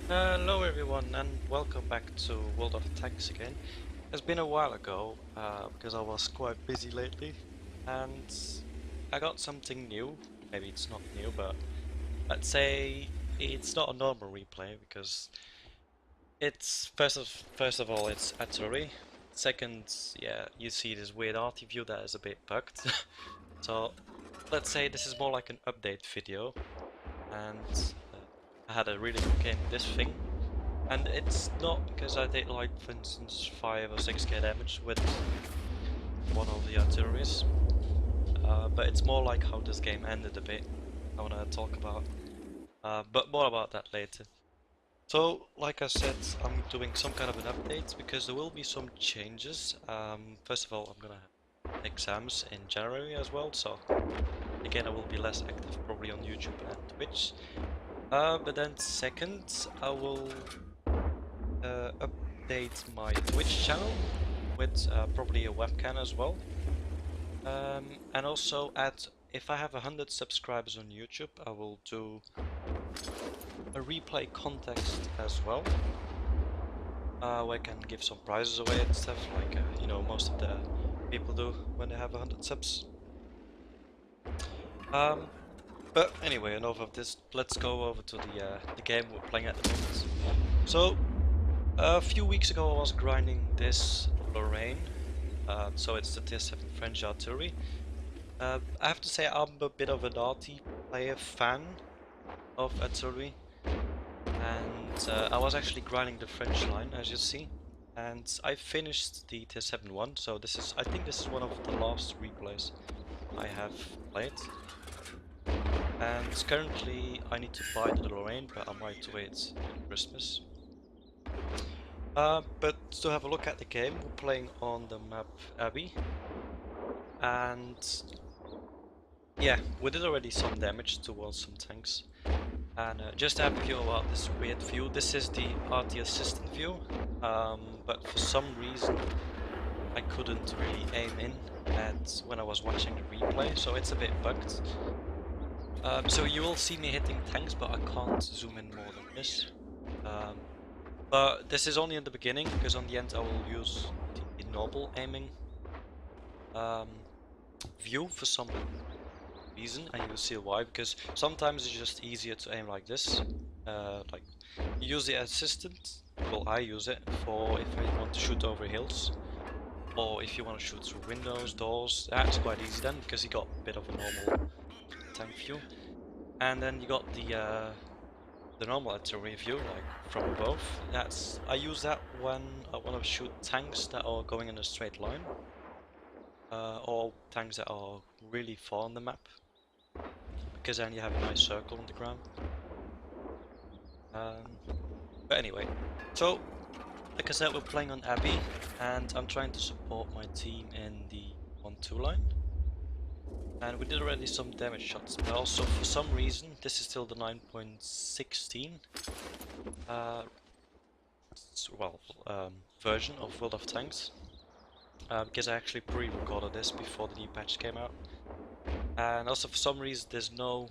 Hello everyone and welcome back to World of Tanks again. It's been a while ago because I was quite busy lately and I got something new. Maybe it's not new, but let's say it's not a normal replay because it's first of all it's artillery. Second, yeah, you see this weird arty view that is a bit bugged. So let's say this is more like an update video, and I had a really good game with this thing. And it's not because I did like, for instance, 5 or 6k damage with one of the artilleries, but it's more like how this game ended a bit. I want to talk about, but more about that later. So, like I said, I'm doing some kind of an update because there will be some changes. First of all, I'm gonna have exams in January as well, so again I will be less active probably on YouTube and Twitch. But then second, I will update my Twitch channel with probably a webcam as well, and also if I have 100 subscribers on YouTube, I will do a replay contest as well, where I can give some prizes away and stuff like you know, most of the people do when they have 100 subs. But anyway, enough of this. Let's go over to the game we're playing at the moment. So a few weeks ago I was grinding this Lorraine, so it's the tier 7 French artillery. I have to say I'm a bit of an arty player fan of artillery, and I was actually grinding the French line, as you see, and I finished the tier 7 one, so I think this is one of the last replays I have played. And currently I need to buy the Lorraine, but I might wait Christmas. But to have a look at the game, we're playing on the map Abbey, and yeah, we did already some damage towards some tanks. And just to have a view about this weird view, this is the arty assistant view, but for some reason I couldn't really aim in when I was watching the replay, so it's a bit bugged. So you will see me hitting tanks, but I can't zoom in more than this. But this is only in the beginning, because on the end I will use the normal aiming view for some reason, and you will see why, because sometimes it's just easier to aim like this. Like, you use the assistant, well I use it for if I want to shoot over hills, or if you want to shoot through windows, doors. That's quite easy then, because you got a bit of a normal tank view. And then you got the normal artillery view, like from above. I use that when I want to shoot tanks that are going in a straight line, or tanks that are really far on the map, because then you have a nice circle on the ground. But anyway, so like I said, we're playing on Abbey, and I'm trying to support my team in the 1-2 line. And we did already some damage shots, but also for some reason, this is still the 9.16 version of World of Tanks, because I actually pre-recorded this before the new patch came out. And also for some reason there's no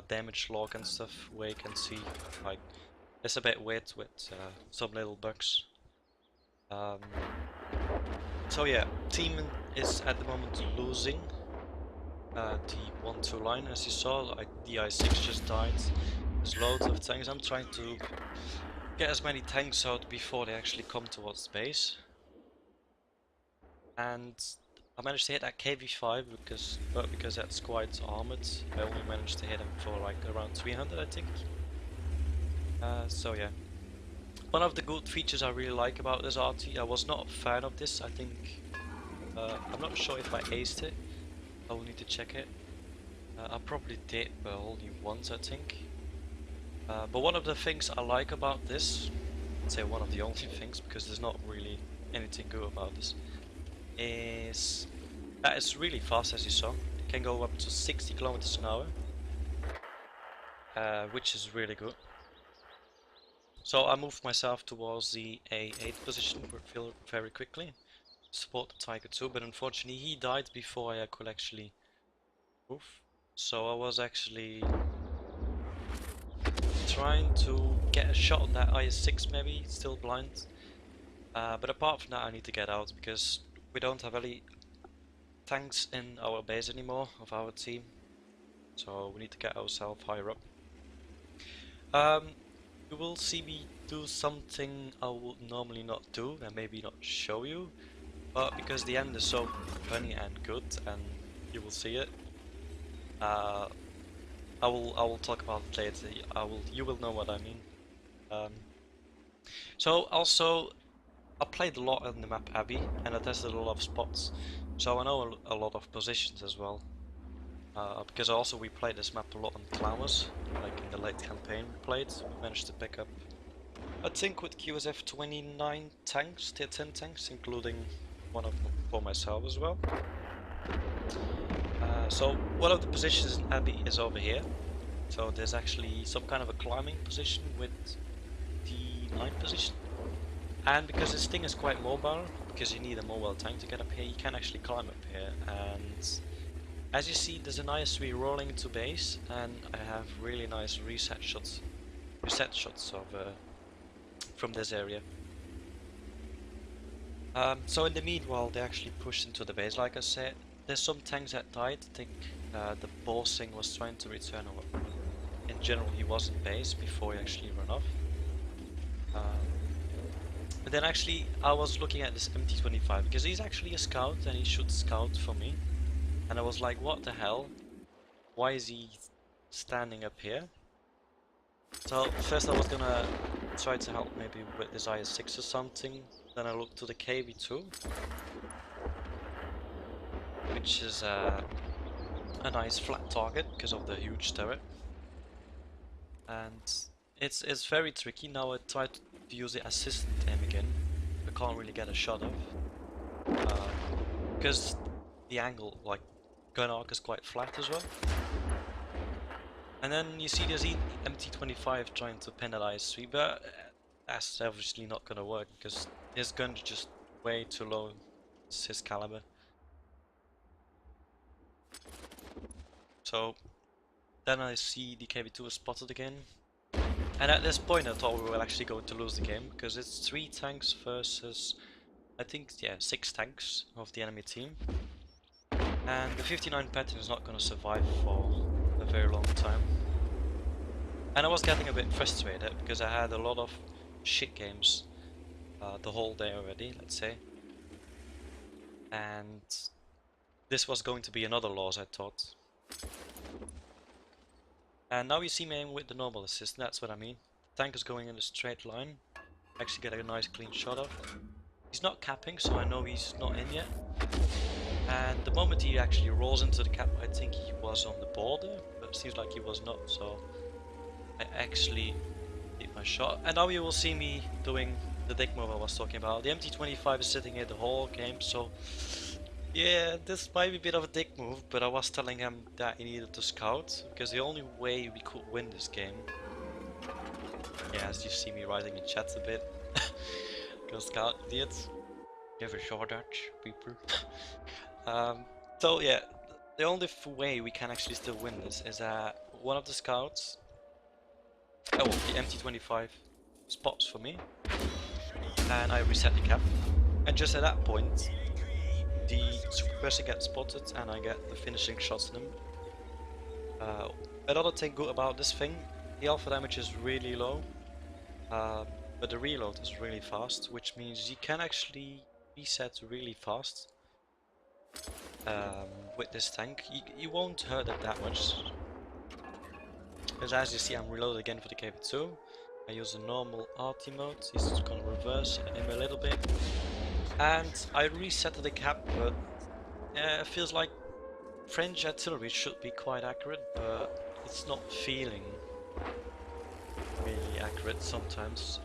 damage log and stuff where you can see, like, it's a bit weird with some little bugs. So yeah, team is at the moment losing the 1-2 line, as you saw. Like, the I6 just died. There's loads of tanks. I'm trying to get as many tanks out before they actually come towards base. And I managed to hit that KV5 because that's quite armored. I only managed to hit him for like around 300, I think. So yeah. One of the good features I really like about this arty, I was not a fan of this, I think. I'm not sure if I aced it. I will need to check it. I probably did, but only once, I think. But one of the things I like about this, I'd say one of the only things, because there's not really anything good about this, is that it's really fast, as you saw. It can go up to 60 kilometers an hour, which is really good. So I moved myself towards the A8 position very quickly, support the Tiger 2, but unfortunately he died before I could actually move. So I was actually trying to get a shot on that IS-6 maybe, still blind. But apart from that I need to get out because we don't have any tanks in our base anymore of our team. So we need to get ourselves higher up. You will see me do something I would normally not do and maybe not show you. But because the end is so funny and good and you will see it. I will talk about it later. You will know what I mean. Um, so also I played a lot on the map Abbey and I tested a lot of spots, so I know a lot of positions as well. Because also we played this map a lot on Clowers, like in the late campaign we played. We managed to pick up, I think with QSF 29 tanks, tier 10 tanks, including one of them for myself as well. So one of the positions in Abbey is over here. So there's actually some kind of a climbing position with the 9th position. And because this thing is quite mobile, because you need a mobile tank to get up here, you can actually climb up here. And as you see, there's an IS-3 rolling into base, and I have really nice reset shots of from this area. So in the meanwhile, they actually pushed into the base. Like I said, there's some tanks that died. I think the Borsing was trying to return, or in general he was in base before he actually ran off. But then actually I was looking at this MT-25 because he's actually a scout and he should scout for me. And I was like, what the hell? Why is he standing up here? So first I was gonna try to help maybe with this IS-6 or something. Then I looked to the KV-2, which is a nice flat target because of the huge turret. And it's very tricky. Now I tried to use the assistant aim again. I can't really get a shot of. Because the angle, like, gun arc is quite flat as well. And then you see there's the MT-25 trying to penalize 3, but that's obviously not gonna work because his gun's just way too low. It's his caliber. So then I see the KV-2 is spotted again. And at this point I thought we were actually going to lose the game because it's 3 tanks versus, I think, yeah, 6 tanks of the enemy team. And the 59 pattern is not going to survive for a very long time. And I was getting a bit frustrated because I had a lot of shit games the whole day already, let's say. And this was going to be another loss, I thought. And now you see me aim with the normal assist, that's what I mean. The tank is going in a straight line. Actually get a nice clean shot of. He's not capping, so I know he's not in yet. And the moment he actually rolls into the cap, I think he was on the border, but it seems like he was not, so I actually hit my shot. And now you will see me doing the dick move I was talking about. The MT-25 is sitting here the whole game, so yeah, this might be a bit of a dick move, but I was telling him that he needed to scout, because the only way we could win this game, yeah, as you see me writing in chat a bit, go scout, idiots. Never saw that, people. So yeah, the only way we can actually still win this is that one of the scouts, oh, the MT-25 spots for me, and I reset the cap, and just at that point, the suppressor gets spotted and I get the finishing shots on him. Another thing good about this thing, the alpha damage is really low, but the reload is really fast, which means you can actually reset really fast. With this tank, you won't hurt it that much. Because as you see, I'm reloaded again for the KV-2. I use a normal arty mode, he's just gonna reverse him a little bit. And I reset the cap, but it feels like French artillery should be quite accurate, but it's not feeling really accurate sometimes.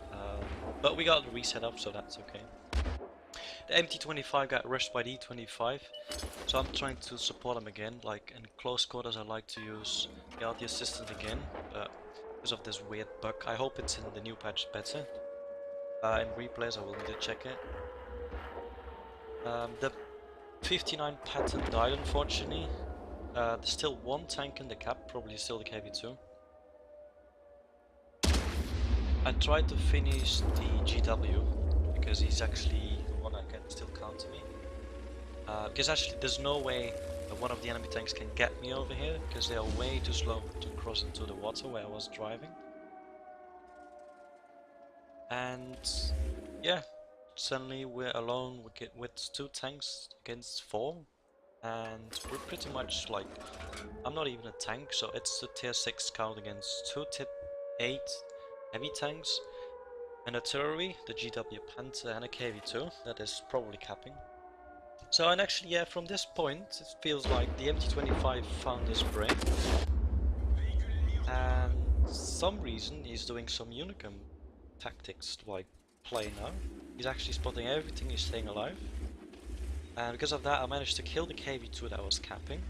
But we got the reset up, so that's okay. The MT-25 got rushed by the E-25, so I'm trying to support him again. Like in close quarters I like to use the arty assistant again, but because of this weird bug. I hope it's in the new patch better. In replays I will need to check it. The 59 pattern died unfortunately. There's still one tank in the cap, probably still the KV2. I tried to finish the GW because he's actually the one that can still counter me. Because actually there's no way that one of the enemy tanks can get me over here because they are way too slow to cross into the water where I was driving. And yeah, suddenly we're alone with 2 tanks against 4, and we're pretty much like, I'm not even a tank, so it's a tier 6 scout against 2 tier 8 heavy tanks, and artillery, the GW Panther, and a KV2 that is probably capping. So, and actually, yeah, from this point it feels like the MT25 found his brain, and some reason he's doing some unicum tactics like play now. He's actually spotting everything, he's staying alive, and because of that I managed to kill the KV2 that was capping.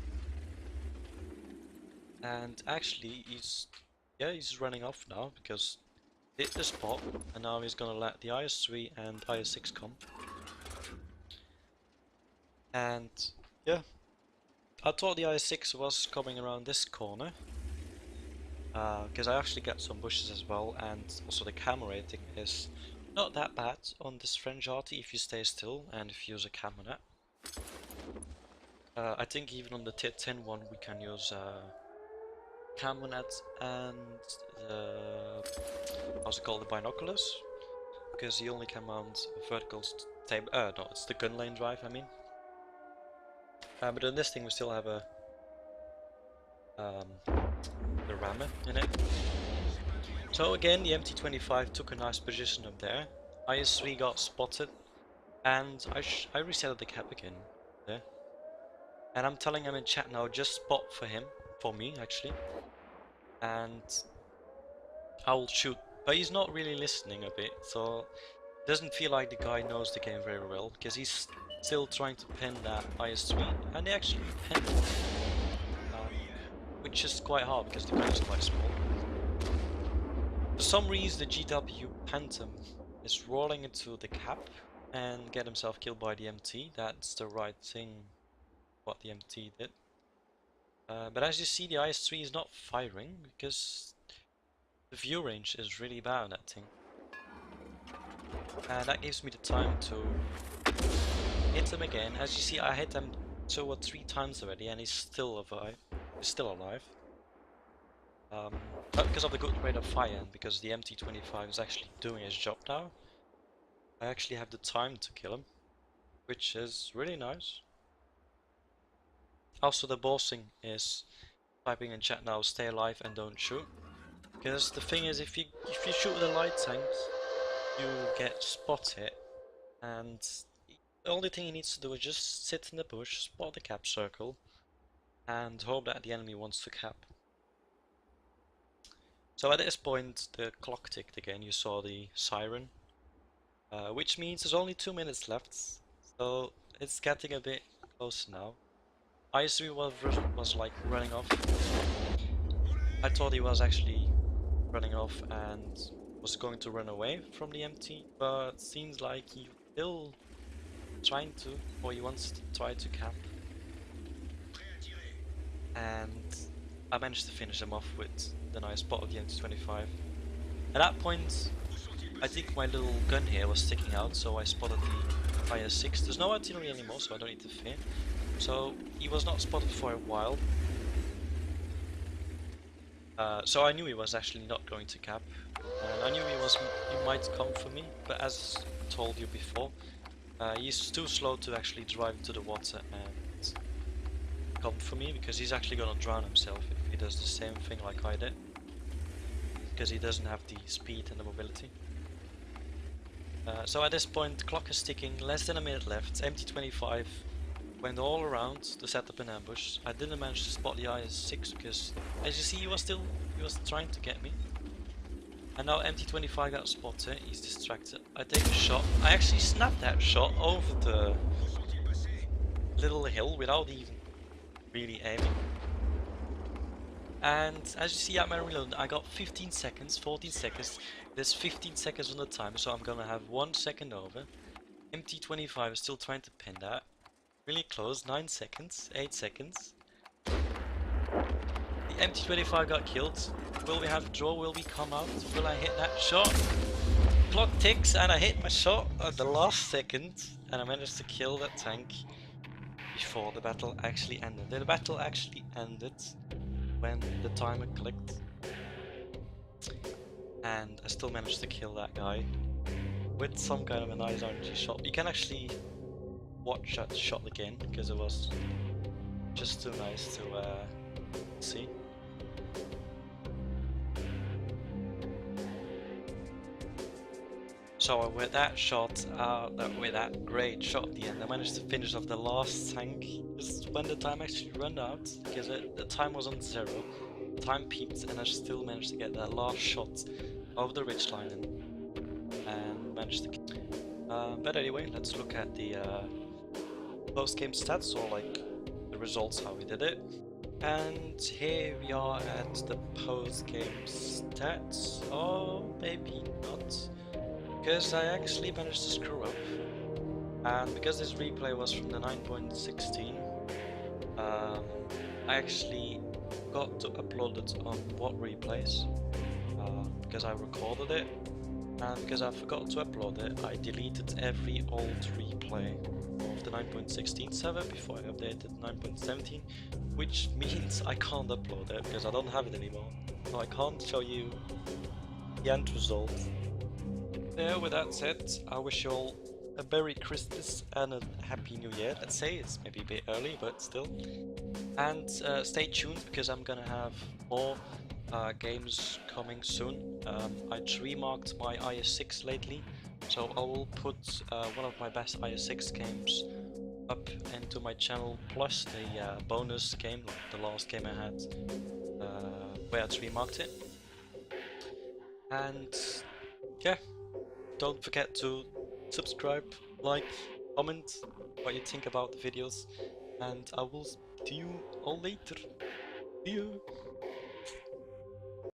And actually he's running off now because he hit the spot, and now he's gonna let the IS-3 and IS-6 come. And yeah, I thought the IS-6 was coming around this corner because I actually got some bushes as well, and also the camera rating is not that bad on this French arty if you stay still and if you use a camera net. I think even on the tier 10 one we can use camera net and the, how's it called, the binoculars, because you only can mount vertical table. No, it's the gun lane drive, I mean. But in this thing we still have a the rammer in it. So again, the MT25 took a nice position up there. IS-3 got spotted, and I resetted the cap again there. And I'm telling him in chat now, just spot for me actually, and I'll shoot. But he's not really listening a bit, so it doesn't feel like the guy knows the game very well, because he's still trying to pin that IS-3, and they actually pinned it, which is quite hard because the gun is quite small. For some reason the GW Phantom is rolling into the cap and get himself killed by the MT. That's the right thing, what the MT did. But as you see, the IS-3 is not firing because the view range is really bad on that thing. And that gives me the time to hit him again. As you see, I hit him 2 or 3 times already and he's still alive. But because of the good rate of fire and because the MT25 is actually doing his job now, I actually have the time to kill him, which is really nice. Also, the bossing is typing in chat now, stay alive and don't shoot. Because the thing is, if you shoot with the light tanks, you get spotted, and the only thing he needs to do is just sit in the bush, spot the cap circle, and hope that the enemy wants to cap. So at this point the clock ticked again, you saw the siren, which means there's only 2 minutes left, so it's getting a bit closer now. IS-3 was like running off. I thought he was actually running off and was going to run away from the MT, but seems like he's still trying to, or he wants to try to cap. And I managed to finish him off with the nice spot of the MT25. At that point, I think my little gun here was sticking out, so I spotted the IS-6. There's no artillery anymore, so I don't need to fear. So he was not spotted for a while. So I knew he was actually not going to cap, and I knew he might come for me. But as I told you before, he's too slow to actually drive into the water and come for me, because he's actually gonna drown himself if he does the same thing like I did, because he doesn't have the speed and the mobility. So at this point, the clock is ticking, less than a minute left. MT25 went all around to set up an ambush. I didn't manage to spot the IS-6 because, as you see, he was trying to get me. And now MT25 got spotted, he's distracted. I take a shot. I actually snapped that shot over the little hill without even really aiming. And as you see at my reload, I got 15 seconds, 14 seconds. There's 15 seconds on the timer, so I'm gonna have 1 second over. MT25 is still trying to pin that. Really close, 9 seconds, 8 seconds. The MT25 got killed. Will we have a draw? Will we come out? Will I hit that shot? Clock ticks and I hit my shot at the last second and I managed to kill that tank before the battle actually ended. The battle actually ended when the timer clicked and I still managed to kill that guy with some kind of a nice RNG shot. You can actually watch that shot again because it was just too nice to see. So with that shot, with that great shot at the end, I managed to finish off the last tank just when the time actually ran out, because the time was on 0, time peaked, and I still managed to get that last shot over the ridgeline and managed to. But anyway, let's look at the post-game stats, or like the results, how we did it. And here we are at the post-game stats. Oh, maybe not. Because I actually managed to screw up, and because this replay was from the 9.16, I actually got to upload it on what replays, because I recorded it, and because I forgot to upload it, I deleted every old replay of the 9.16 server before I updated 9.17, which means I can't upload it because I don't have it anymore, so I can't show you the end result. Yeah, with that said, I wish you all a Merry Christmas and a Happy New Year. Let's say it's maybe a bit early, but still. And stay tuned because I'm gonna have more games coming soon. I remarked my IS6 lately, so I will put one of my best IS6 games up into my channel, plus the bonus game, like the last game I had, where I remarked it. And yeah. Don't forget to subscribe, like, comment what you think about the videos, and I will see you all later. See you!